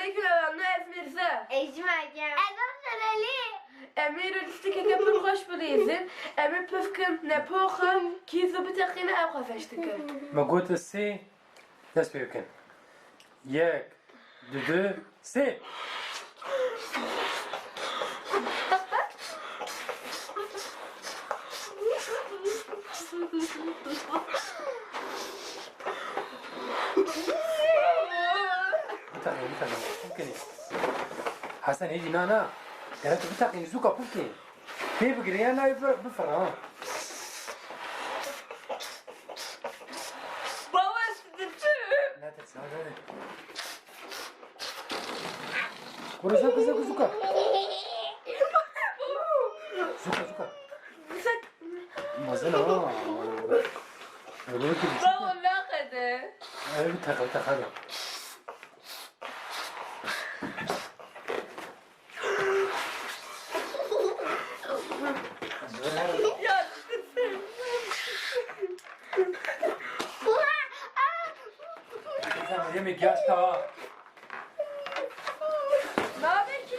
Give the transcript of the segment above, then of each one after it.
عليك لأنه أفنرزة. Ecmergen. Efendim Ali. أمير ليستيك كبر خوش بريزن. أمير بفكم نبوخم كيزو بتقينا أبغى فشتك. ما قلت السي دست بيمكن ياك دو سي بتاقي ممكن حسن هيجي نانا قالت بتاقي نزوكا ممكن كيف قريانا بفرها بابا استدتم. لا تنسى هذا ورا زوكا زوكا زوكا ما زال بابا ناقده. بتاخذ يا استدتم. yemek yaşta. Ne haber ki?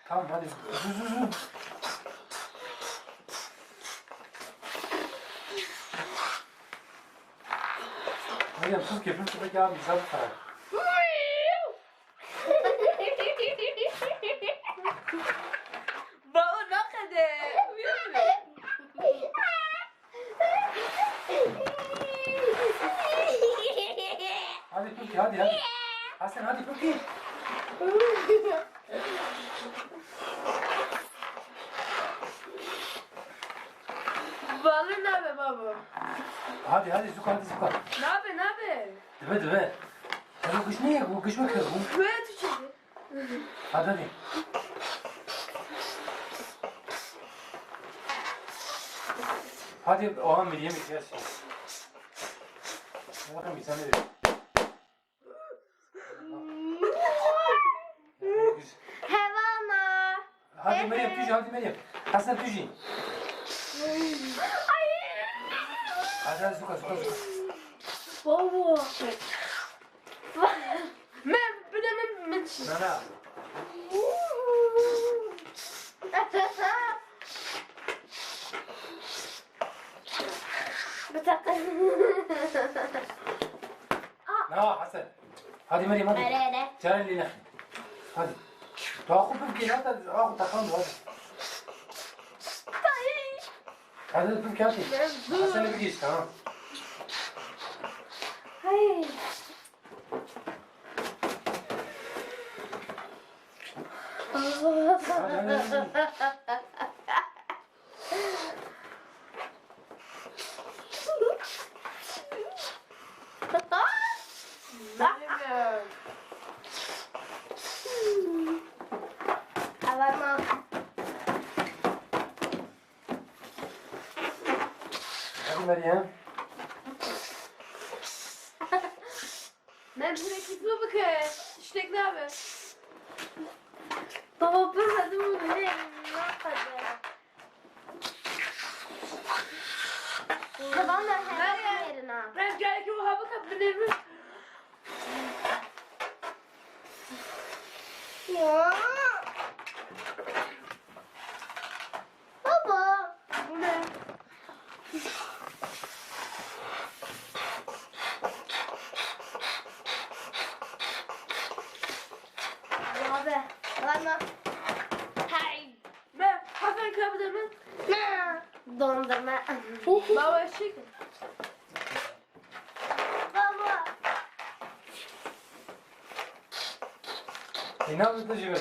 Tamam hadi. Meryem tuz yapın şuradaki abi güzel bir tane. بابا ناقده. Hadi Türkiye hadi. Hasan hadi Türkiye. Vallahi ne haber baba? Hadi zuka. Ne haber ne haber? Deve. Bu kış ne ya? Bu kış mı kız bu? Böyle tüçedi. Hadi. Hadi o an bir yemek yersin. Bakın bir tane de. Hevana. Hadi Meryem tüji hadi Meryem. Hasan tüji. Hadi zuka. بابا من بدنا من شيء. Nana. Na Hasan. Hadi Meryem hadi. Nerede? Can eline. Hadi. Daha kupum ki hadi. Ağu takalım hadi. Hadi kupum ki hadi. Hasan'la bir geç tamam. Hayır. Hadi. Hevana. Hadi Meryem. Ben sürekli bu bakayım. İşte ne haber? Baba ben hadi bunu ne? Ne Tamam da hemen yerine. Ben gel ki o hava kapatır mı? Ya. Baba. Bu ne? Abi. Bana. Hey. Ben Hasan kapatır mı? Ne? Dondurma. Baba çık. Baba. Ne yapıyorsun Cemil?